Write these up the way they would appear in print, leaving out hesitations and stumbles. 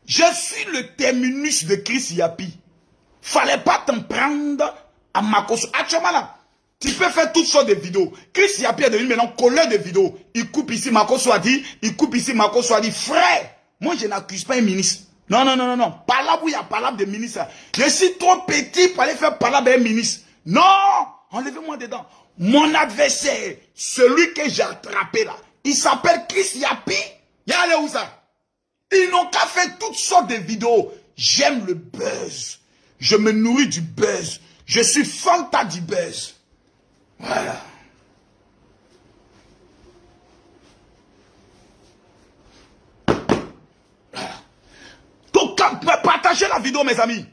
Je suis le terminus de Chris Yapi. Fallait pas t'en prendre à Makosso. Actuellement là, tu peux faire toutes sortes de vidéos. Chris Yapi est devenu maintenant colleur de vidéos. Il coupe ici, Makosso a dit. Il coupe ici, Makosso a dit. Frère, moi je n'accuse pas un ministre. Non, non, non, non, non. Palabre, il y a palabre de ministre. Je suis trop petit pour aller faire palabre d'un ministre. Non, enlevez-moi dedans. Mon adversaire, celui que j'ai attrapé là, il s'appelle Chris Yapi. Il allé où ça? Ils n'ont qu'à faire toutes sortes de vidéos. J'aime le buzz. Je me nourris du buzz. Je suis fanta du buzz. Voilà. Voilà. Donc, partagez la vidéo, mes amis.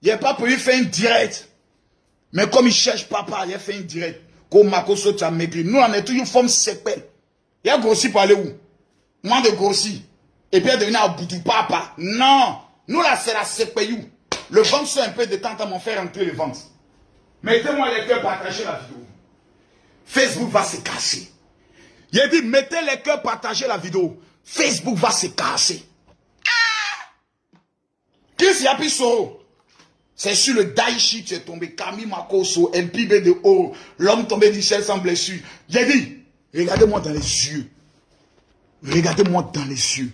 Il n'a pas pu faire un direct. Mais comme il cherche papa, il a fait un direct. Comme Makosso, tu as maigri. Nous, on est toujours forme sépèle. Il a grossi pour aller où? Moi, de grossi. Et puis, il est devenu à bout du papa. Non. Nous, là, c'est la sépèyou. Le ventre, c'est un peu de temps à m'en faire rentrer le ventre. Mettez-moi les cœurs, partagez la vidéo. Facebook va se casser. Il a dit, mettez les cœurs, partagez la vidéo. Facebook va se casser. Chris Yapi Soro. C'est sur le Daichi tu es tombé. Camille Makosso, MPB de haut. L'homme tombé du ciel sans blessure. J'ai dit, regardez-moi dans les yeux. Regardez-moi dans les yeux.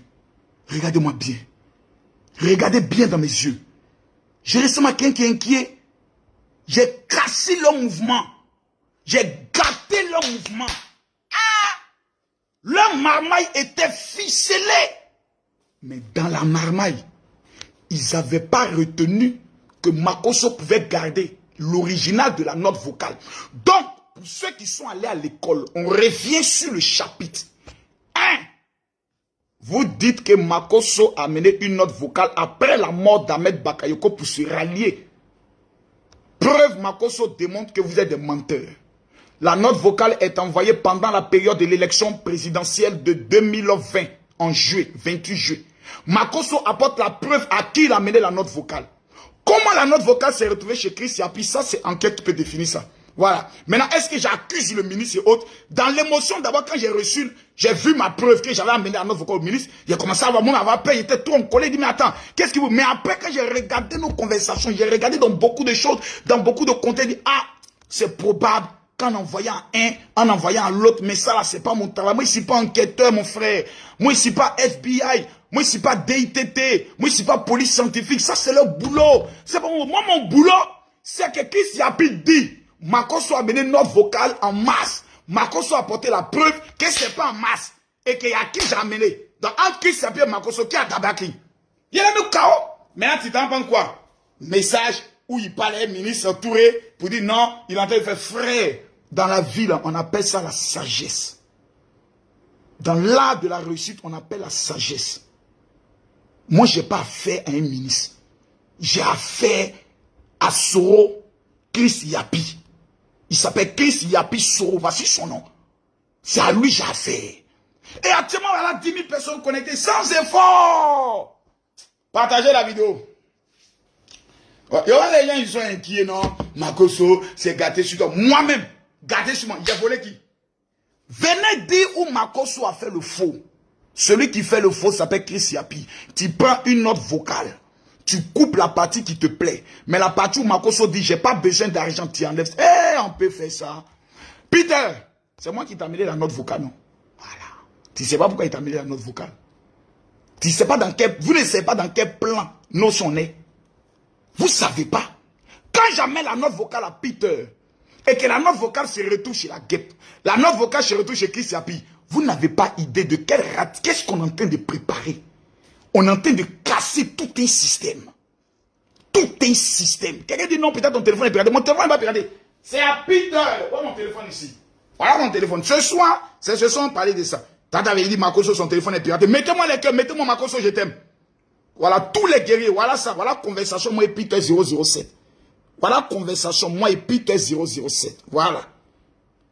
Regardez-moi bien. Regardez bien dans mes yeux. J'ai récemment quelqu'un qui est inquiet. J'ai cassé leur mouvement. J'ai gâté leur mouvement. Leur marmaille était ficelée. Mais dans la marmaille, ils n'avaient pas retenu que Makosso pouvait garder l'original de la note vocale. Donc, pour ceux qui sont allés à l'école, on revient sur le chapitre 1. Vous dites que Makosso a mené une note vocale après la mort d'Ahmed Bakayoko pour se rallier. Preuve, Makosso démontre que vous êtes des menteurs. La note vocale est envoyée pendant la période de l'élection présidentielle de 2020, en juillet, 28 juillet. Makosso apporte la preuve à qui il a mené la note vocale. Comment la note vocale s'est retrouvée chez Chris Yapi, ça c'est enquête qui peut définir ça. Voilà. Maintenant, est-ce que j'accuse le ministre et autres? Dans l'émotion, d'abord, quand j'ai vu ma preuve que j'avais amené la note vocale au ministre, il a commencé à avoir peur, il était trop en colère, il dit, mais attends, qu'est-ce que vous... Mais après, quand j'ai regardé nos conversations, j'ai regardé dans beaucoup de choses, dans beaucoup de contenu, il dit, ah, c'est probable qu'en envoyant un, en envoyant l'autre, mais ça là, c'est pas mon travail. Moi, je suis pas enquêteur, mon frère. Moi, je suis pas FBI. Moi, je suis pas DITT. Moi, je suis pas police scientifique. Ça, c'est leur boulot. C'est pas moi, mon boulot, c'est que Chris Yapi dit, Makosso a mené notre vocale en masse. Makosso a apporté la preuve que c'est pas en masse. Et qu'il y a qui j'ai amené. Donc, entre Chris Yapi et Makosso, qui a tabaki? Il y a le chaos. Maintenant, tu t'en penses quoi? Message où il parlait, ministre entouré, pour dire non, il est en train de faire frère. Dans la vie, là, on appelle ça la sagesse. Dans l'art de la réussite, on appelle la sagesse. Moi, je n'ai pas affaire à un ministre. J'ai affaire à Soro Chris Yapi. Il s'appelle Chris Yapi Soro. Voici son nom. C'est à lui que j'ai affaire. Et actuellement, il y a 10 000 personnes connectées sans effort. Partagez la vidéo. Il y aura des gens qui sont inquiets, non? Makosso, c'est gâté sur toi. Moi-même, gâté sur moi. J'ai volé qui? Venez dire où Makosso a fait le faux. Celui qui fait le faux s'appelle Chris Yapi. Tu prends une note vocale. Tu coupes la partie qui te plaît. Mais la partie où Makosso dit, j'ai pas besoin d'argent, tu enlèves. Eh, on peut faire ça. Peter, c'est moi qui t'ai amené la note vocale, non? Voilà. Tu sais pas pourquoi il t'a amené la note vocale. Tu sais pas dans quel, vous ne savez pas dans quel plan nous sommes nés. Vous savez pas. Quand j'amène la note vocale à Peter, et que la note vocale se retrouve chez la guêpe, la note vocale se retrouve chez Chris Yapi, vous n'avez pas idée de quel rat, qu'est-ce qu'on est en train de préparer. On est en train de casser tout un système. Tout un système. Quelqu'un dit non, peut-être ton téléphone est piraté. Mon téléphone n'est pas piraté. C'est à Peter. Voilà mon téléphone ici. Voilà mon téléphone. Ce soir, c'est ce soir on parlait de ça. Tata avait dit Makosso, son téléphone est piraté. Mettez-moi les cœurs, mettez-moi Makosso, je t'aime. Voilà tous les guerriers. Voilà ça. Voilà conversation, moi et Peter 007. Voilà conversation, moi et Peter 007. Voilà.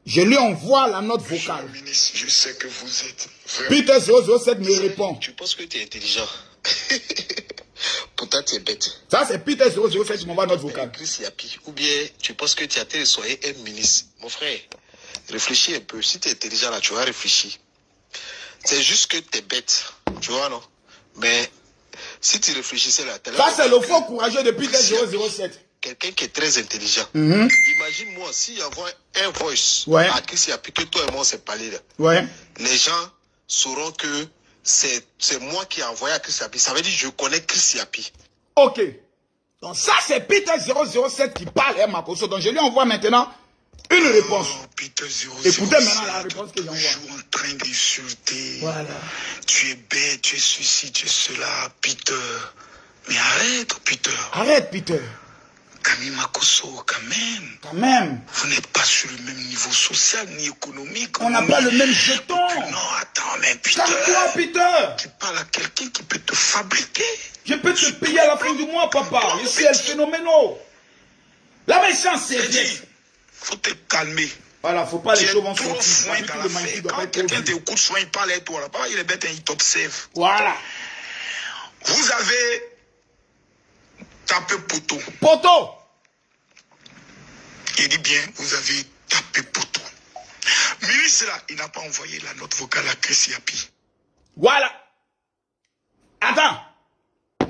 Je lui envoie la note vocale. Ministre, je sais que vous êtes vraiment... Peter 007 me répond. Tu penses que tu es intelligent. Pourtant, tu es bête. Ça, c'est Peter 007 qui m'envoie notre vocale. Chris Yapi. Ou bien, tu penses que tu as été soigné un ministre. Mon frère, réfléchis un peu. Si tu es intelligent là, tu vas réfléchir. C'est juste que tu es bête. Tu vois, non? Mais Si tu réfléchissais là, ça c'est le faux courageux depuis 007. Quelqu'un qui est très intelligent. Imagine-moi s'il y avait un voice à Chris Yapi, que toi et moi on s'est parlé là. Les gens sauront que c'est moi qui ai envoyé à Chris Yapi. Ça veut dire que je connais Chris Yapi. Ok. Donc ça c'est Peter 007 qui parle, hein, Makoso. Donc je lui envoie maintenant une réponse. Peter 007, écoutez maintenant la réponse que j'envoie. Toujours en train d'insulter. Voilà. Tu es bête, tu es ceci, tu es cela, Peter. Mais arrête, Peter. Arrête, Peter. Camille Makoso, quand même. Quand même. Vous n'êtes pas sur le même niveau social ni économique. On n'a pas le même jeton. Non, attends, mais Peter. Calme-toi, Peter. Tu parles à quelqu'un qui peut te fabriquer. Je peux te payer à la fin du mois, papa. Je suis un phénoménal. La méchance, c'est bien. Faut te calmer. Voilà, faut pas les choses vont trop foin dans la fête. Quand quelqu'un t'écoute, soin, il parle à toi là-bas, il est bête, il t'observe. Voilà. Vous avez tapé poteau. Poteau. Il dit bien, vous avez tapé poteau. Ministre là, il n'a pas envoyé la note vocale à Chris Yapi. Voilà. Attends.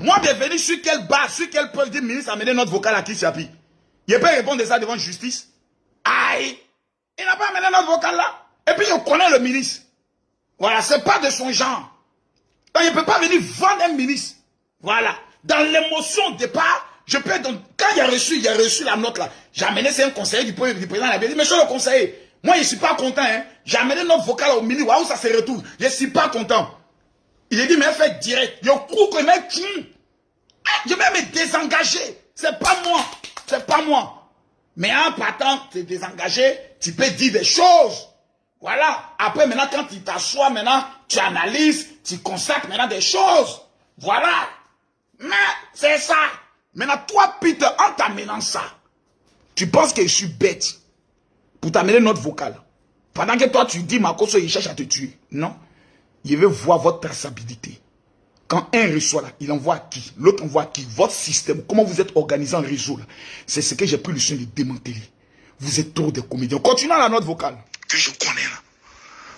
Moi, de venir sur quelle base, sur quelle preuve dit ministre a amené notre vocal à Chris Yapi? Il peut répondre de ça devant justice. Aïe. Il n'a pas amené notre vocal là. Et puis, on connaît le ministre. Voilà, c'est pas de son genre. Donc, il ne peut pas venir vendre un ministre. Voilà. Dans l'émotion au départ, je peux donc, quand il a reçu la note là, j'ai amené, c'est un conseiller du président, il a dit, monsieur le conseiller, moi, je ne suis pas content, hein. J'ai amené notre vocal au ministre, waouh, ça se retourne. Je ne suis pas content. Il a dit, mais fait direct. Je crois que mec, je vais me désengager. C'est pas moi. C'est pas moi. Mais en partant, te désengager, tu peux dire des choses. Voilà. Après, maintenant, quand tu t'assois, maintenant, tu analyses, tu consacres maintenant des choses. Voilà. Mais, c'est ça. Maintenant, toi, Peter, en t'amenant ça, tu penses que je suis bête pour t'amener notre vocal. Pendant que toi, tu dis, Makoso, il cherche à te tuer. Non. Il veut voir votre traçabilité. Quand un reçoit là, il envoie à qui? L'autre envoie à qui? Votre système, comment vous êtes organisé en réseau là. C'est ce que j'ai pris le soin de démanteler. Vous êtes trop des comédiens. Continuons la note vocale. Que je connais là.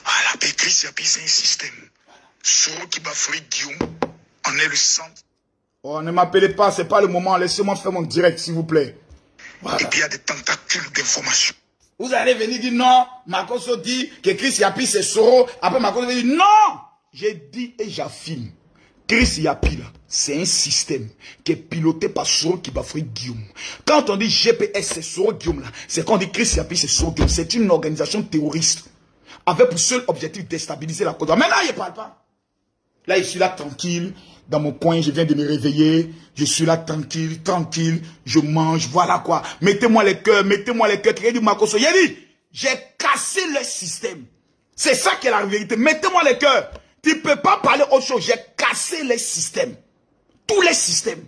Voilà, Chris Yapi, c'est un système. Soro qui bafouille Guillaume, on est le centre. Oh, ne m'appelez pas, c'est pas le moment. Laissez-moi faire mon direct, s'il vous plaît. Voilà. Et puis il y a des tentacules d'information. Vous allez venir dire non, Makoso dit que Chris Yapi c'est Soro. Après Makoso va dire non. J'ai dit et j'affirme. Chris Yapi là, c'est un système qui est piloté par Soro qui bafouille Guillaume. Quand on dit GPS c'est Soro Guillaume là, c'est quand on dit Chris Yapi c'est Soro Guillaume. C'est une organisation terroriste avec pour seul objectif de déstabiliser la Côte d'Ivoire. Mais là, il ne parle pas. Là, je suis là tranquille, dans mon coin, je viens de me réveiller. Je suis là tranquille, tranquille, je mange, voilà quoi. Mettez-moi les cœurs, mettez-moi les cœurs. Quelqu'un dit Makoso, il a dit, j'ai cassé le système. C'est ça qui est la vérité. Mettez-moi les cœurs. Tu ne peux pas parler autre chose. J'ai cassé les systèmes. Tous les systèmes.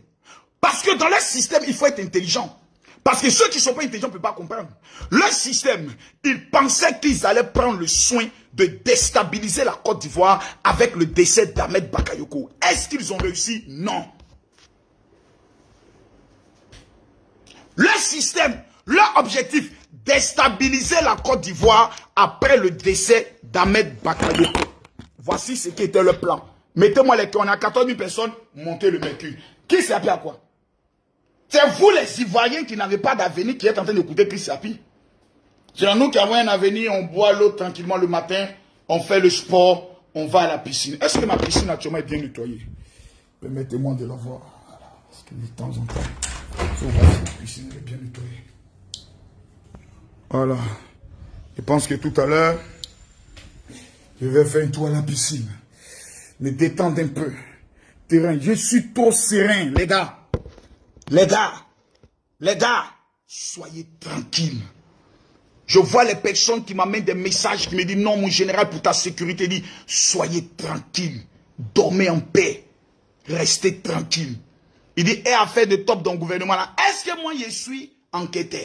Parce que dans le système, il faut être intelligent. Parce que ceux qui ne sont pas intelligents ne peuvent pas comprendre. Le système, ils pensaient qu'ils allaient prendre le soin de déstabiliser la Côte d'Ivoire avec le décès d'Ahmed Bakayoko. Est-ce qu'ils ont réussi? Non. Le système, leur objectif, déstabiliser la Côte d'Ivoire après le décès d'Ahmed Bakayoko. Voici ce qui était le plan. Mettez-moi les cœurs, on a 14 000 personnes, montez le mercure. Qui s'est appelé à quoi? C'est vous les Ivoiriens qui n'avez pas d'avenir qui êtes en train d'écouter Chris Yapi. C'est nous qui avons un avenir, on boit l'eau tranquillement le matin, on fait le sport, on va à la piscine. Est-ce que ma piscine actuellement est bien nettoyée? Permettez-moi de la voir. Parce que de temps en temps, il faut voir si la piscine est bien nettoyée. Voilà. Je pense que tout à l'heure, je vais faire un tour à la piscine. Me détendre un peu. Terrain, je suis trop serein, les gars. Les gars, soyez tranquilles. Je vois les personnes qui m'amènent des messages qui me disent non, mon général, pour ta sécurité, dit soyez tranquilles, dormez en paix, restez tranquilles. Il dit, et affaire de top dans le gouvernement là, est-ce que moi je suis enquêteur?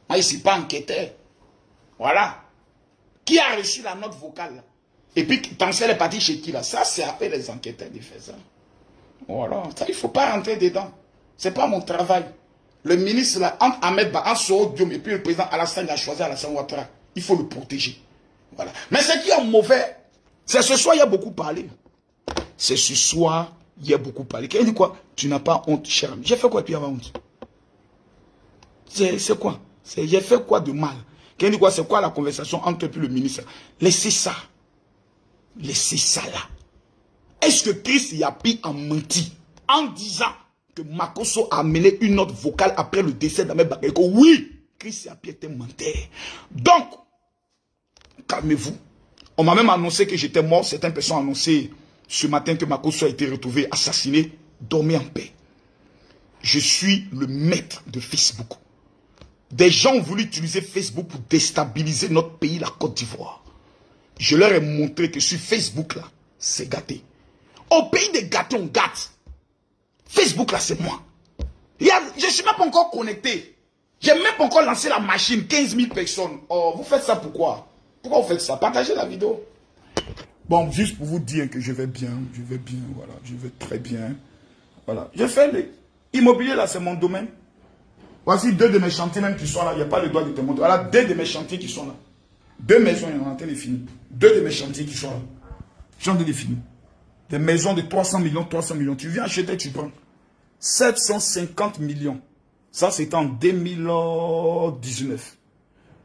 Moi je ne suis pas enquêteur. Voilà. Qui a reçu la note vocale là? Et puis, Tancel est parti chez qui là? Ça, c'est après les enquêteurs de faire ça. Voilà, ça, il ne faut pas rentrer dedans. Ce n'est pas mon travail. Le ministre, là, entre Ahmed Ba, Soro Diom et puis le président Alassane a choisi Alassane Ouattara. Il faut le protéger. Voilà. Mais ce qui est mauvais, c'est ce soir, il y a beaucoup parlé. C'est ce soir, il y a beaucoup parlé. Quelqu'un dit quoi? Tu n'as pas honte, cher ami. J'ai fait quoi puis avoir honte? C'est quoi? J'ai fait quoi de mal? Quelqu'un dit quoi? C'est quoi la conversation entre le ministre? Laissez ça. Laissez ça là. Est-ce que Chris Yapi a menti en disant que Makosso a amené une note vocale après le décès d'Ahmed Bakayoko? Oui, Chris Yapi était menteur. Donc, calmez-vous. On m'a même annoncé que j'étais mort. Certaines personnes ont annoncé ce matin que Makosso a été retrouvé assassiné. Dormez en paix. Je suis le maître de Facebook. Des gens ont voulu utiliser Facebook pour déstabiliser notre pays, la Côte d'Ivoire. Je leur ai montré que sur Facebook, là, c'est gâté. Au pays des gâtés, on gâte. Facebook, là, c'est moi. Je ne suis même pas encore connecté. Je n'ai même pas encore lancé la machine. 15 000 personnes. Oh, vous faites ça pourquoi? Pourquoi vous faites ça? Partagez la vidéo. Bon, juste pour vous dire que je vais bien, voilà. Je vais très bien. Voilà. Je fais l'immobilier, là, c'est mon domaine. Voici 2 de mes chantiers même qui sont là. Il n'y a pas le droit de te montrer. Voilà 2 de mes chantiers qui sont là. 2 maisons, il y en a en train de finir. 2 de mes chantiers qui sont là. Je suis en train de finir. Des maisons de 300 millions, 300 millions. Tu viens acheter, tu prends. 750 millions. Ça, c'était en 2019.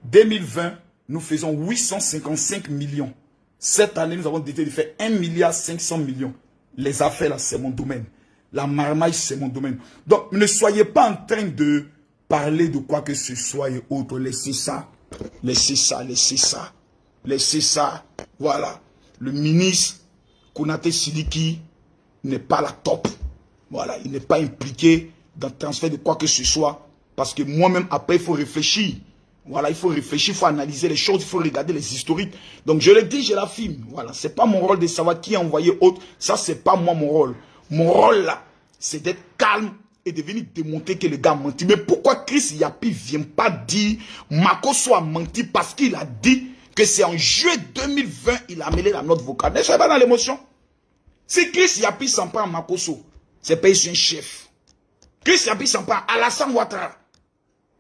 2020, nous faisons 855 millions. Cette année, nous avons décidé de faire 1,5 milliard. Les affaires, là, c'est mon domaine. La marmaille, c'est mon domaine. Donc, ne soyez pas en train de parler de quoi que ce soit et autre. Laissez ça. Laissez ça, laissez ça. Laissez ça. Voilà. Le ministre Konaté Sidiki n'est pas la top. Voilà. Il n'est pas impliqué dans le transfert de quoi que ce soit. Parce que moi-même, après, il faut réfléchir. Voilà, il faut réfléchir, il faut analyser les choses, il faut regarder les historiques. Donc, je le dis, je l'affirme. Voilà, c'est pas mon rôle de savoir qui a envoyé autre. Ça, c'est pas moi mon rôle. Mon rôle, là, c'est d'être calme et de venir démontrer que le gars a menti. Mais pourquoi Chris Yapi ne vient pas dire Makosso a menti? Parce qu'il a dit que c'est en juillet 2020 il a mêlé la note vocale. Ne soyez pas dans l'émotion. Si Chris Yapi s'en prend à Makosso, c'est pas un chef. Chris Yapi s'en prend à Alassane Ouattara.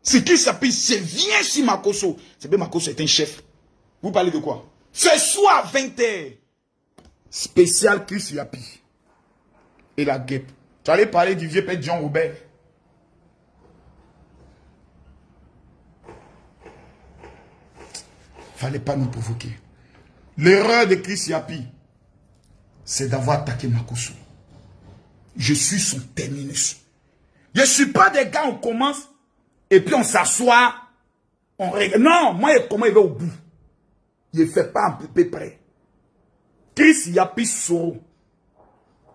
Si Chris Yapi se vient si Makosso, c'est bien Makosso est un chef. Vous parlez de quoi? Ce soir 20h, spécial Chris Yapi et la guêpe. Tu allais parler du vieux père John Robert. Fallait pas nous provoquer. L'erreur de Chris Yapi, c'est d'avoir attaqué Makosso. Je suis son terminus. Je ne suis pas des gars, on commence et puis on s'assoit, on regarde. Non, moi, comment il va au bout? Il ne fait pas un peu près. Chris Yapi Soro,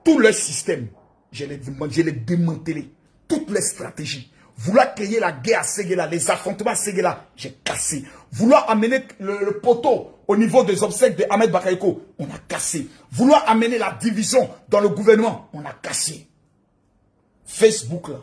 tout le système, je l'ai démantelé. Toutes les stratégies. Vouloir créer la guerre à Séguéla, les affrontements à Séguéla, j'ai cassé. Vouloir amener le poteau au niveau des obsèques de Ahmed Bakayoko, on a cassé. Vouloir amener la division dans le gouvernement, on a cassé. Facebook, là,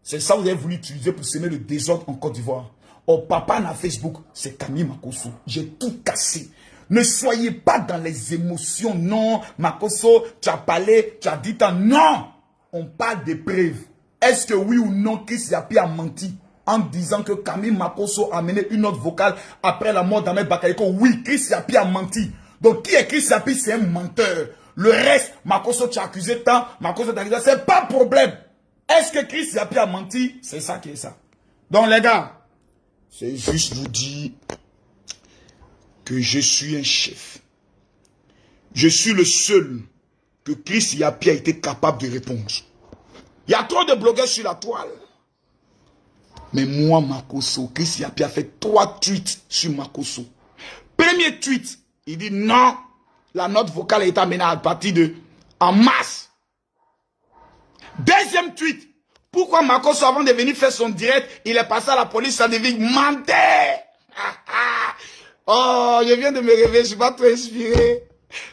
c'est ça que vous avez voulu utiliser pour semer le désordre en Côte d'Ivoire. Oh, papa n'a Facebook, c'est Camille Makosso. J'ai tout cassé. Ne soyez pas dans les émotions. Non, Makosso, tu as parlé, tu as dit tant. Non, on parle des preuves. Est-ce que oui ou non, Chris Yapi a menti en disant que Camille Makosso a mené une note vocale après la mort d'Ahmed Bakayoko? Oui, Chris Yapi a menti. Donc, qui est Chris Yapi? C'est un menteur. Le reste, Makosso t'a accusé tant, Makosso t'a accusé, c'est pas problème. Est-ce que Chris Yapi a menti? C'est ça qui est ça. Donc, les gars, c'est juste vous dire que je suis un chef. Je suis le seul que Chris Yapi a été capable de répondre. Il y a trop de blogueurs sur la toile. Mais moi, Makosso, Chris Yapi a fait 3 tweets sur Makosso. Premier tweet, il dit non, la note vocale a été amenée à partir de en masse. Deuxième tweet, pourquoi Makosso, avant de venir faire son direct, il est passé à la police, ça devient menteur. Oh, je viens de me réveiller, je ne suis pas trop inspiré.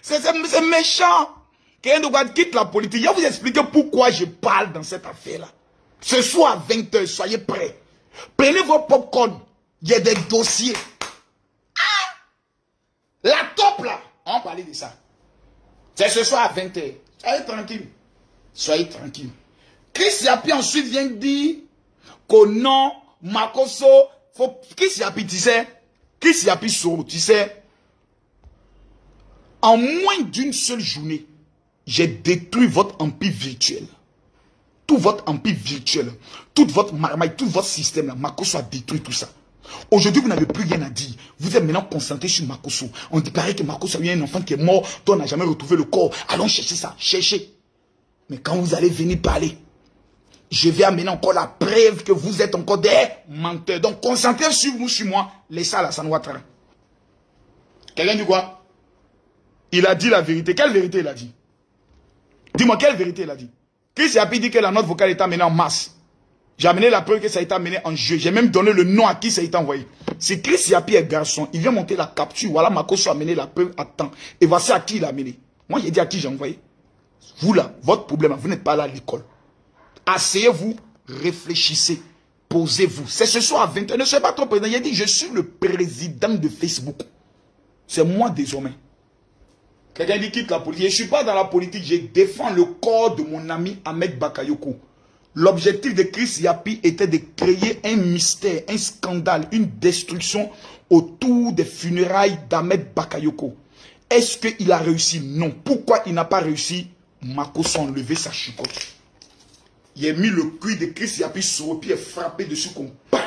C'est méchant. Quelqu'un quitte la politique. Je vais vous expliquer pourquoi je parle dans cette affaire-là. Ce soir à 20h, soyez prêts. Prenez vos popcorn. Il y a des dossiers. La top là. On va parler de ça. C'est ce soir à 20h. Soyez tranquille. Soyez tranquille. Chris Yapi ensuite vient dire que non, Makosso, Chris Yapi, tu sais, Chris Yapi Soro, tu sais, en moins d'une seule journée, j'ai détruit votre empire virtuel. Tout votre empire virtuel, toute votre marmaille, tout votre système, là, Makosso a détruit tout ça. Aujourd'hui, vous n'avez plus rien à dire. Vous êtes maintenant concentré sur Makosso. On dit pareil que Makosso a eu un enfant qui est mort, toi on n'a jamais retrouvé le corps. Allons chercher ça, cherchez. Mais quand vous allez venir parler, je vais amener encore la preuve que vous êtes encore des menteurs. Donc concentrez sur vous, sur moi. Laissez à la Ouattara. Quelqu'un dit quoi? Il a dit la vérité. Quelle vérité il a dit? Dis-moi quelle vérité il a dit. Chris Yapi dit que la note vocale est amenée en masse. J'ai amené la preuve que ça a été amené en jeu. J'ai même donné le nom à qui ça a été envoyé. Si Chris Yapi est garçon, il vient monter la capture. Voilà, Makosso a amené la preuve à temps. Et voici à qui il a amené. Moi, j'ai dit à qui j'ai envoyé. Vous là, votre problème, vous n'êtes pas là à l'école. Asseyez-vous, réfléchissez, posez-vous. C'est ce soir à 20h. Ne soyez pas trop président. Il a dit, je suis le président de Facebook. C'est moi désormais. Quelqu'un dit quitte la politique. Je ne suis pas dans la politique. Je défends le corps de mon ami Ahmed Bakayoko. L'objectif de Chris Yapi était de créer un mystère, un scandale, une destruction autour des funérailles d'Ahmed Bakayoko. Est-ce qu'il a réussi? Non. Pourquoi il n'a pas réussi? Makosso a enlevé sa chicotte. Il a mis le cuir de Chris Yapi sur le pied et frappé dessus comme pa.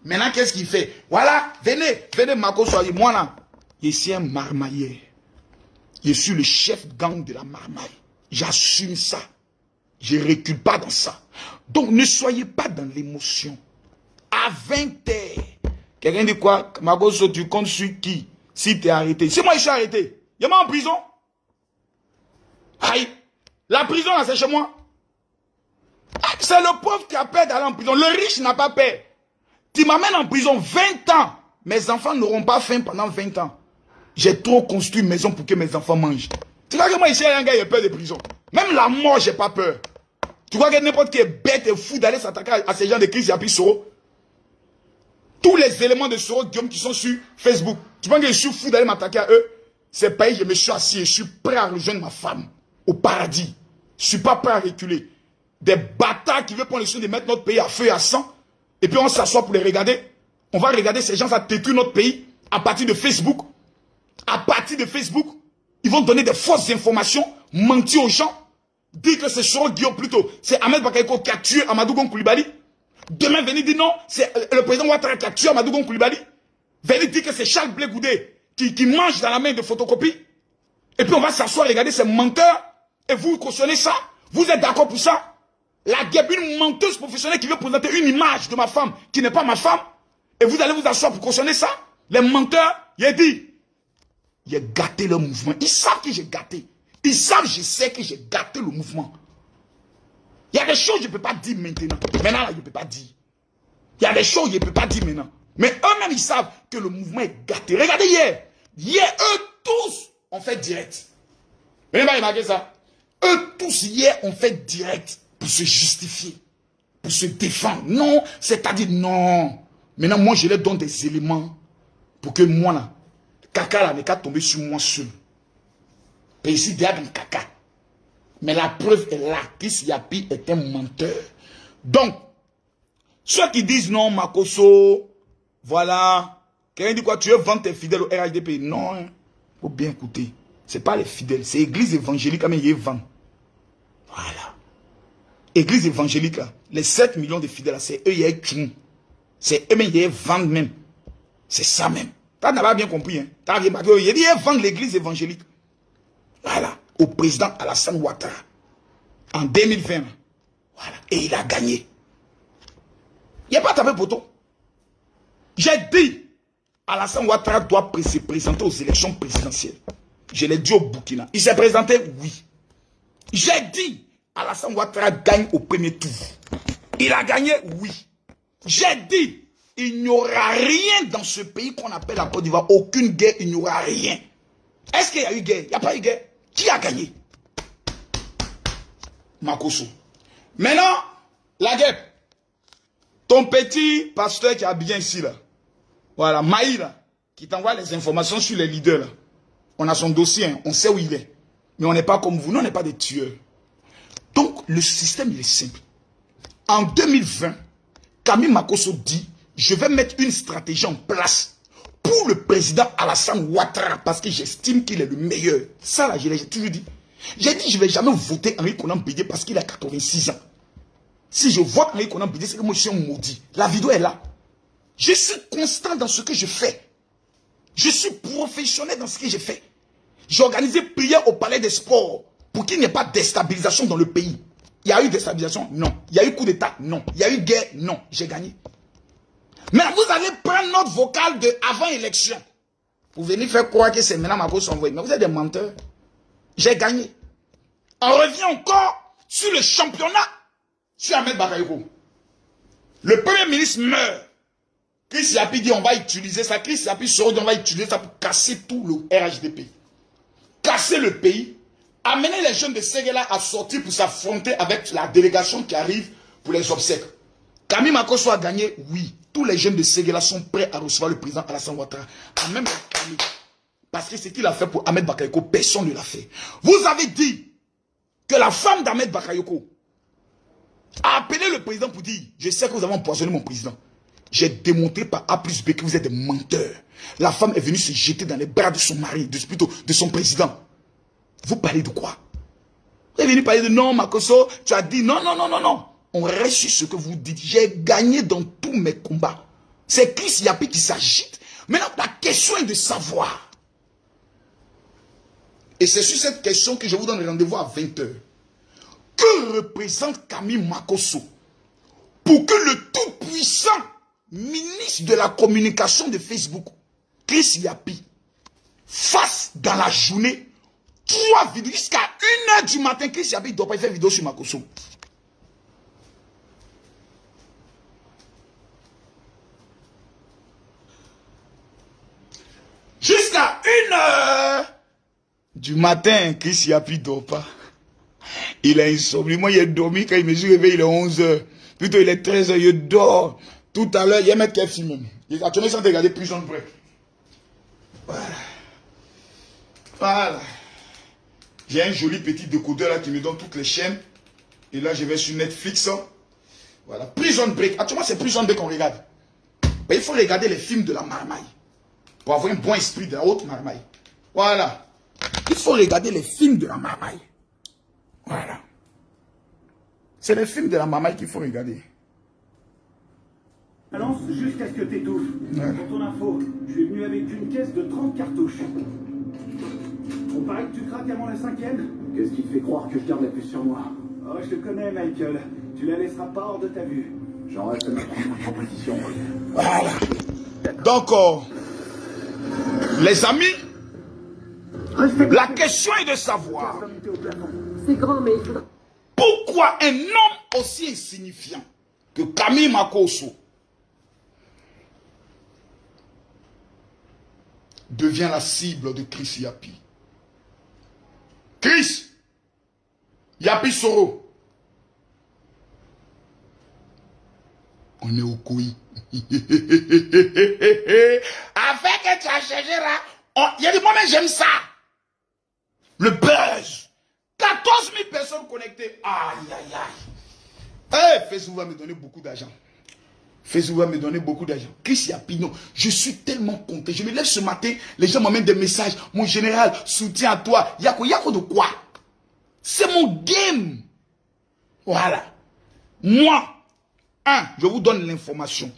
Maintenant, qu'est-ce qu'il fait? Voilà, venez Makosso. Moi là, je suis un marmailleur. Je suis le chef gang de la marmaille. J'assume ça. Je ne recule pas dans ça. Donc, ne soyez pas dans l'émotion. À 20h, quelqu'un dit quoi? Makosso, tu comptes sur qui? Si tu es arrêté. C'est moi, je suis arrêté. Il y a moi en prison. Aïe. La prison, là, c'est chez moi. C'est le pauvre qui a peur d'aller en prison. Le riche n'a pas peur. Tu m'amènes en prison 20 ans. Mes enfants n'auront pas faim pendant 20 ans. J'ai trop construit une maison pour que mes enfants mangent. Tu crois que moi, ici, un gars, il a peur de prison. Même la mort, j'ai pas peur. Tu crois que n'importe qui est bête et fou d'aller s'attaquer à ces gens de Chris Yapi Soro? Tous les éléments de Soro Guillaume qui sont sur Facebook. Tu penses que je suis fou d'aller m'attaquer à eux? C'est pas, je me suis assis et je suis prêt à rejoindre ma femme au paradis. Je ne suis pas prêt à reculer. Des bâtards qui veulent prendre le soin de mettre notre pays à feu et à sang. Et puis on s'assoit pour les regarder. On va regarder ces gens à détruire notre pays à partir de Facebook. À partir de Facebook, ils vont donner des fausses informations, mentir aux gens, dire que c'est Soro Guillaume plutôt. C'est Ahmed Bakayoko qui a tué Amadou Gon Coulibaly. Demain, venez dire non, c'est le président Ouattara qui a tué Amadou Gon Coulibaly. Venez dire que c'est Charles Blé Goudé qui mange dans la main de photocopie. Et puis on va s'asseoir et regarder ces menteurs. Et vous cautionnez ça? Vous êtes d'accord pour ça? La guêpe, une menteuse professionnelle qui veut présenter une image de ma femme qui n'est pas ma femme. Et vous allez vous asseoir pour cautionner ça? Les menteurs, il a dit, il a gâté le mouvement. Ils savent que j'ai gâté. Ils savent, je sais que j'ai gâté le mouvement. Il y a des choses que je ne peux pas dire maintenant. Maintenant, là, je ne peux pas dire. Il y a des choses que je ne peux pas dire maintenant. Mais eux-mêmes, ils savent que le mouvement est gâté. Regardez hier. Hier, eux tous ont fait direct. Venez pas remarquer ça. Eux tous hier ont fait direct pour se justifier, pour se défendre. Non, c'est-à-dire non. Maintenant, moi, je leur donne des éléments pour que moi, là, caca, là, n'est qu'à tomber sur moi seul. Et ici, derrière dans caca. Mais la preuve est là. Chris Yapi est un menteur. Donc, ceux qui disent non, Makosso, voilà. Quelqu'un dit quoi? Tu veux vendre tes fidèles au RHDP? Non, il faut bien écouter. Ce n'est pas les fidèles, c'est l'église évangélique, mais ils vendent. Voilà. Église évangélique, là, les 7 millions de fidèles, c'est eux, ils vendent. C'est eux-mêmes, ils vendent même. C'est ça même. Tu n'as pas bien compris. Hein? Tu as bien compris. Il dit, ils vendent l'église évangélique. Voilà. Au président Alassane Ouattara. En 2020. Voilà. Et il a gagné. Il n'y a pas tapé poteau. J'ai dit, Alassane Ouattara doit se présenter aux élections présidentielles. Je l'ai dit au Burkina. Il s'est présenté, oui. J'ai dit, Alassane Ouattara gagne au premier tour. Il a gagné, oui. J'ai dit, il n'y aura rien dans ce pays qu'on appelle la Côte d'Ivoire. Aucune guerre, il n'y aura rien. Est-ce qu'il y a eu guerre? Il n'y a pas eu guerre. Qui a gagné? Makosso. Maintenant, la guerre. Ton petit pasteur qui a bien ici, là. Voilà, Maï, là, qui t'envoie les informations sur les leaders, là. On a son dossier, hein, on sait où il est. Mais on n'est pas comme vous, nous, on n'est pas des tueurs. Donc, le système, il est simple. En 2020, Camille Makosso dit, je vais mettre une stratégie en place pour le président Alassane Ouattara parce que j'estime qu'il est le meilleur. Ça, là, j'ai toujours dit. J'ai dit, je ne vais jamais voter Henri Konan Bédié parce qu'il a 86 ans. Si je vote Henri Konan Bédié, c'est que moi, je suis un maudit. La vidéo est là. Je suis constant dans ce que je fais. Je suis professionnel dans ce que je fais. J'ai organisé prière au palais des sports pour qu'il n'y ait pas de déstabilisation dans le pays. Il y a eu déstabilisation? Non. Il y a eu coup d'état? Non. Il y a eu guerre? Non. J'ai gagné. Mais vous allez prendre notre vocal de avant élection. Vous venez faire croire que c'est maintenant ma cause envoyée. Mais vous êtes des menteurs. J'ai gagné. On revient encore sur le championnat sur Ahmed Bakayoko. Le premier ministre meurt. Chris Yapi dit on va utiliser ça. Chris Yapi sort dit on va utiliser ça pour casser tout le RHDP. Casser le pays. Amener les jeunes de Séguéla à sortir pour s'affronter avec la délégation qui arrive pour les obsèques. Camille Makosso a gagné, oui. Tous les jeunes de Séguéla sont prêts à recevoir le président Alassane Ouattara. Même Camille. Parce que ce qu'il a fait pour Ahmed Bakayoko, personne ne l'a fait. Vous avez dit que la femme d'Ahmed Bakayoko a appelé le président pour dire, je sais que vous avez empoisonné mon président. J'ai démontré par A plus B que vous êtes des menteurs. La femme est venue se jeter dans les bras de son mari, plutôt de son président. Vous parlez de quoi? Vous êtes venu parler de non, Makosso, tu as dit non, non, non, non, non. On reste sur ce que vous dites. J'ai gagné dans tous mes combats. C'est Chris Yapi qui s'agite. Maintenant, la question est de savoir. Et c'est sur cette question que je vous donne rendez-vous à 20 h. Que représente Camille Makosso pour que le tout-puissant ministre de la communication de Facebook, Chris Yapi, fasse dans la journée 3 vidéos jusqu'à 1 h du matin? Chris Yapi ne doit pas faire vidéo sur Makosso. Jusqu'à 1 h du matin, Chris Yapi ne dort pas. Il a insomnie. Moi, il a dormi quand il me suis réveillé, il est 11 h. Plutôt, il est 13 h, il dort. Tout à l'heure, il y a un mec qui a filmé. Il a tourné sans regarder Prison Break. Voilà. Voilà. J'ai un joli petit décodeur là qui me donne toutes les chaînes. Et là, je vais sur Netflix. Voilà. Prison Break. Actuellement, c'est Prison Break qu'on regarde. Mais il faut regarder les films de la marmaille. Pour avoir un bon esprit de la haute marmaille. Voilà. Il faut regarder les films de la marmaille. Voilà. C'est les films de la marmaille qu'il faut regarder. Balance jusqu'à ce que t'étouffes. Ouais. Pour ton info, je suis venu avec une caisse de 30 cartouches. On paraît que tu craques avant la 5e. Qu'est-ce qui te fait croire que je garde la puce sur moi? Oh, je te connais, Michael. Tu la laisseras pas hors de ta vue. J'en reste à ma proposition. Voilà. Donc, les amis, la question est de savoir pourquoi un homme aussi insignifiant que Camille Makosso devient la cible de Chris Yapi. Chris Yapi Soro, on est au couille. Avec que tu as changé là, il y a des moments j'aime ça. Le buzz. 14 000 personnes connectées. Aïe, aïe, aïe. Facebook va me donner beaucoup d'argent. Facebook va me donner beaucoup d'argent. Chris Yapi, non. Je suis tellement content. Je me lève ce matin, les gens m'emmènent des messages. Mon général, soutien à toi. Yako de quoi? C'est mon game. Voilà. Moi, je vous donne l'information.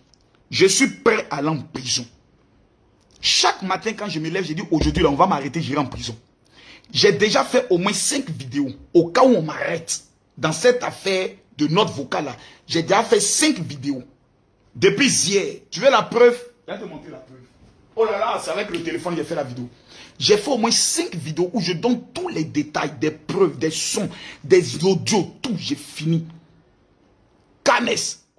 Je suis prêt à aller en prison. Chaque matin, quand je me lève, je dis aujourd'hui, là, on va m'arrêter, j'irai en prison. J'ai déjà fait au moins 5 vidéos. Au cas où on m'arrête, dans cette affaire de notre vocal là, j'ai déjà fait 5 vidéos. Depuis hier. Tu veux la preuve? Je vais te montrer la preuve. Oh là là, c'est avec le téléphone que j'ai fait la vidéo. J'ai fait au moins 5 vidéos où je donne tous les détails, des preuves, des sons, des audios, tout. J'ai fini. Canes,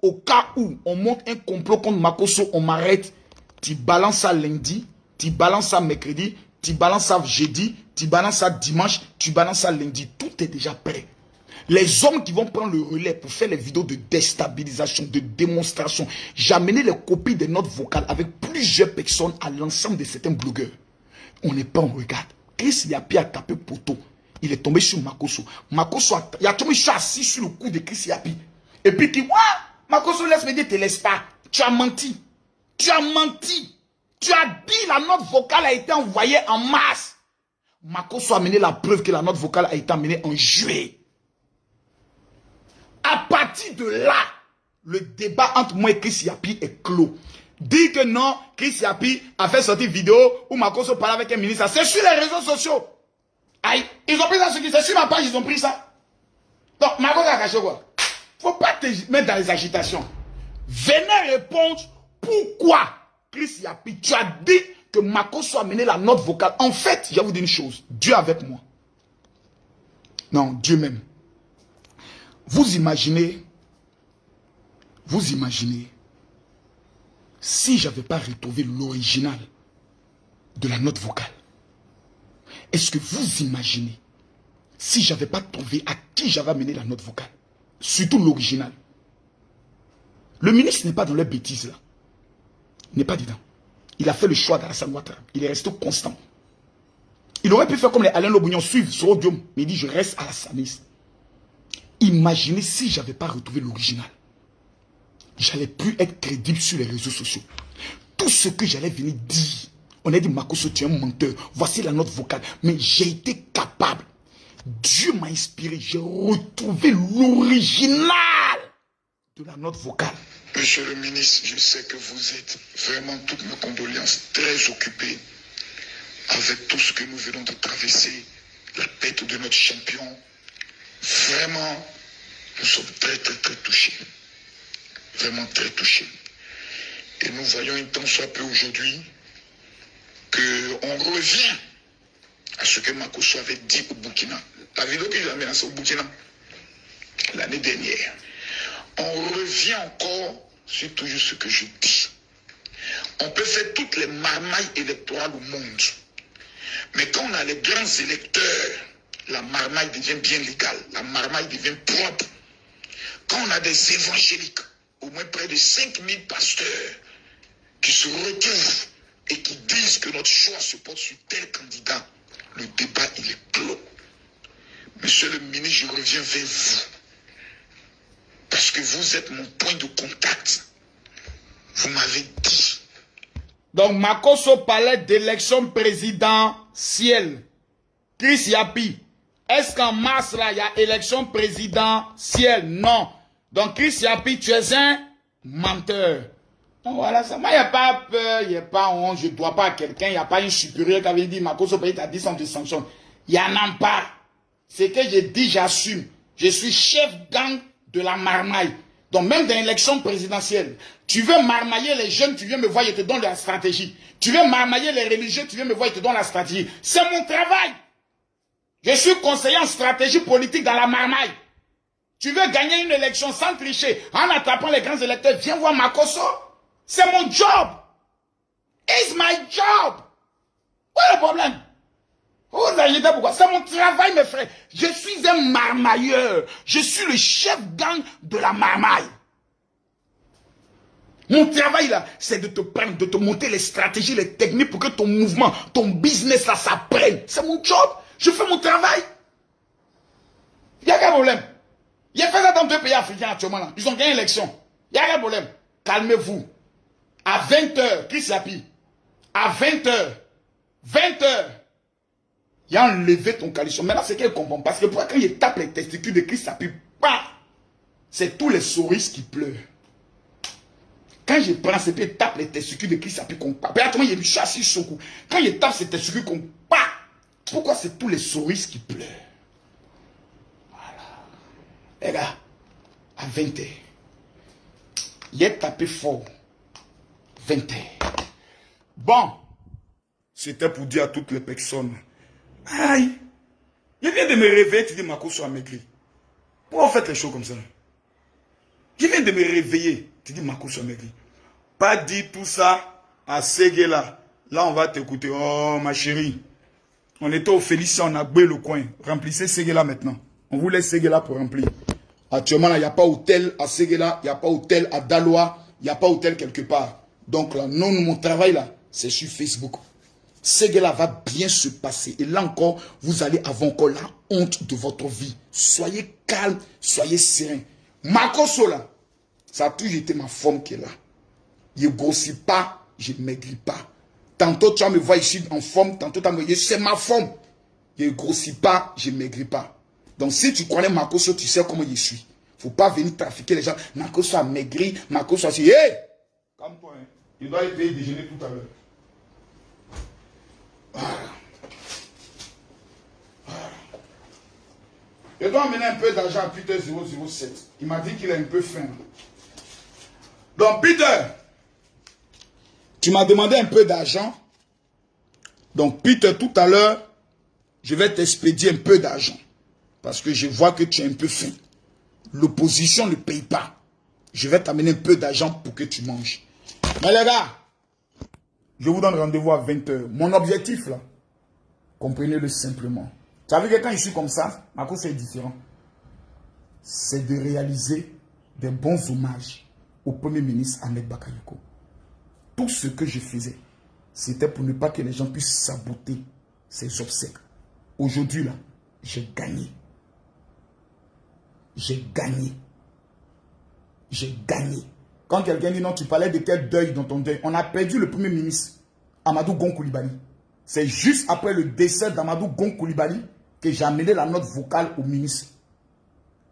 au cas où on monte un complot contre Makosso, on m'arrête. Tu balances ça lundi, tu balances ça mercredi, tu balances ça jeudi, tu balances ça dimanche, tu balances ça lundi. Tout est déjà prêt. Les hommes qui vont prendre le relais pour faire les vidéos de déstabilisation, de démonstration. J'ai amené les copies des notes vocales avec plusieurs personnes à l'ensemble de certains blogueurs. On n'est pas en regard. Chris Yapi a tapé poteau. Il est tombé sur Makosso. Makosso il a tombé assis sur le cou de Chris Yapi. Et puis il dit, Makosso laisse me dire, te laisse pas. Tu as menti. Tu as menti. Tu as dit la note vocale a été envoyée en mars. Makosso a amené la preuve que la note vocale a été amenée en juillet. À partir de là, le débat entre moi et Chris Yapi est clos. Dit que non, Chris Yapi a fait sortir une vidéo où Makosso parlait avec un ministre. C'est sur les réseaux sociaux. Aïe, ils ont pris ça c'est sur ma page, ils ont pris ça. Donc, Makosso a caché quoi? Faut pas te mettre dans les agitations. Venez répondre pourquoi Chris Yapi, tu as dit que Makosso a mené la note vocale. En fait, je vais vous dire une chose. Dieu avec moi. Non, Dieu même. Vous imaginez, si je n'avais pas retrouvé l'original de la note vocale, est-ce que vous imaginez, si je n'avais pas trouvé à qui j'avais amené la note vocale, surtout l'original, le ministre n'est pas dans les bêtises là. Il n'est pas dedans. Il a fait le choix d'Alassane Ouattara. Il est resté constant. Il aurait pu faire comme les Alain Lobognon, suivre sur Odium, mais il dit je reste alassaniste. Imaginez si je n'avais pas retrouvé l'original. J'allais plus être crédible sur les réseaux sociaux. Tout ce que j'allais venir dire, on a dit Makosso, tu es un menteur. Voici la note vocale. Mais j'ai été capable. Dieu m'a inspiré. J'ai retrouvé l'original de la note vocale. Monsieur le ministre, je sais que vous êtes vraiment, toutes mes condoléances, très occupé avec tout ce que nous venons de traverser, la perte de notre champion. Vraiment, nous sommes très touchés. Vraiment très touchés. Et nous voyons un tant soit peu aujourd'hui qu'on revient à ce que Makosso avait dit au Burkina. La vidéo que j'ai amenée au Burkina l'année dernière. On revient encore sur toujours ce que je dis. On peut faire toutes les marmailles électorales au monde. Mais quand on a les grands électeurs, la marmaille devient bien légale. La marmaille devient propre. Quand on a des évangéliques, au moins près de 5000 pasteurs, qui se retrouvent et qui disent que notre choix se porte sur tel candidat, le débat, il est clos. Monsieur le ministre, je reviens vers vous. Parce que vous êtes mon point de contact. Vous m'avez dit. Donc, Makosso parlait d'élection présidentielle. Chris Yapi, est-ce qu'en mars, là, il y a élection présidentielle? Non. Donc, Chris Yapi, tu es un menteur. Donc, voilà ça. Moi, il n'y a pas peur, il n'y a pas honte, je ne dois pas à quelqu'un, il n'y a pas une supérieure qui avait dit Makosso peut être à 10 ans de sanction. Il n'y en a pas. C'est que j'ai dit, j'assume. Je suis chef gang de la marmaille. Donc même dans l'élection présidentielle, tu veux marmailler les jeunes, tu viens me voir, je te donne la stratégie. Tu veux marmailler les religieux, tu viens me voir, je te donne la stratégie. C'est mon travail. Je suis conseiller en stratégie politique dans la marmaille. Tu veux gagner une élection sans tricher, en attrapant les grands électeurs, viens voir Makosso. C'est mon job. It's my job. Quoi le problème? Vous agitez pourquoi? C'est mon travail, mes frères. Je suis un marmailleur. Je suis le chef gang de la marmaille. Mon travail, là, c'est de te prendre, de te monter les stratégies, les techniques pour que ton mouvement, ton business, là, ça prenne. C'est mon job. Je fais mon travail. Il n'y a qu'un problème. Il y a fait ça dans 2 pays africains actuellement, là. Ils ont gagné l'élection. Il n'y a qu'un problème. Calmez-vous. À 20h, Chris Yapi. À 20h. 20h. Il a enlevé ton caleçon. Maintenant, c'est qu'elle comprend. Parce que quand il tape les testicules de Christ, ça pue pas. C'est tous les souris qui pleurent. Quand je prends ces pieds, tape les testicules de Christ, ça pue qu'on pas. Puis, il y a du châssis sur le cou. Quand il tape ces testicules qu'on pas. Pourquoi c'est tous les souris qui pleurent? Voilà. Les gars, à 20h, il est tapé fort. 20h. Bon. C'était pour dire à toutes les personnes. Aïe, je viens de me réveiller, tu dis Makosso a maigri. Pourquoi vous faites les choses comme ça? Je viens de me réveiller, tu dis Makosso a maigri. Pas dire tout ça à Séguéla. Là, on va t'écouter. Oh, ma chérie. On était au Félicia, on a boué le coin. Remplissez Séguéla maintenant. On vous laisse Séguéla pour remplir. Actuellement, il n'y a pas hôtel à Séguéla, il n'y a pas hôtel à Daloa, il n'y a pas hôtel quelque part. Donc là, non, mon travail là, c'est sur Facebook. Séguéla va bien se passer. Et là encore, vous allez avoir encore la honte de votre vie. Soyez calme, soyez serein. Makosso là, ça a toujours été ma forme qui est là. Je ne grossis pas, je ne maigris pas. Tantôt, tu vas me voir ici en forme. Tantôt, tu vas me dire, c'est ma forme. Je ne grossis pas, je ne maigris pas. Donc, si tu connais Makosso, tu sais comment je suis. Il ne faut pas venir trafiquer les gens. Makosso a maigri, Makosso a dit, hé! Calme-toi, hein. Il doit aller payer déjeuner tout à l'heure. Voilà. Voilà. Je dois amener un peu d'argent à Peter 007. Il m'a dit qu'il a un peu faim. Donc, Peter, tu m'as demandé un peu d'argent. Donc, Peter, tout à l'heure, je vais t'expédier un peu d'argent. Parce que je vois que tu es un peu faim. L'opposition ne paye pas. Je vais t'amener un peu d'argent pour que tu manges. Mais les gars, je vous donne rendez-vous à 20 h. Mon objectif, là, comprenez-le simplement. Tu as vu que quand je suis comme ça, ma cause est différent. C'est de réaliser des bons hommages au Premier ministre Ahmed Bakayoko. Tout ce que je faisais, c'était pour ne pas que les gens puissent saboter ses obsèques. Aujourd'hui, là, j'ai gagné. J'ai gagné. J'ai gagné. Quand quelqu'un dit non, tu parlais de quel deuil dans ton deuil. On a perdu le Premier ministre, Amadou Gon Coulibaly. C'est juste après le décès d'Amadou Gon Coulibaly que j'ai amené la note vocale au ministre.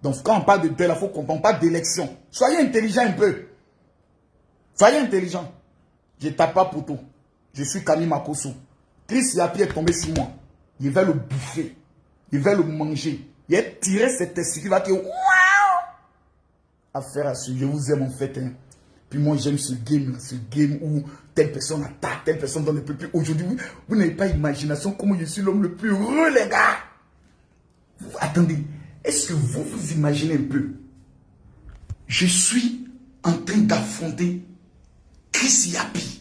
Donc quand on parle de deuil, il faut qu'on ne parle pas d'élection. Soyez intelligent un peu. Soyez intelligent. Je ne tape pas poteau. Je suis Kami Makosso. Chris Yapi est tombé sur moi. Il va le bouffer. Il va le manger. Il a tiré cette testicule. Il va dire waouh. Affaire à ce. Je vous aime en fait. Hein. Puis moi j'aime ce game où telle personne attaque, telle personne donne le plus. Aujourd'hui, vous n'avez pas imagination comment je suis l'homme le plus heureux, les gars. Attendez, est-ce que vous vous imaginez un peu? Je suis en train d'affronter Chris Yapi.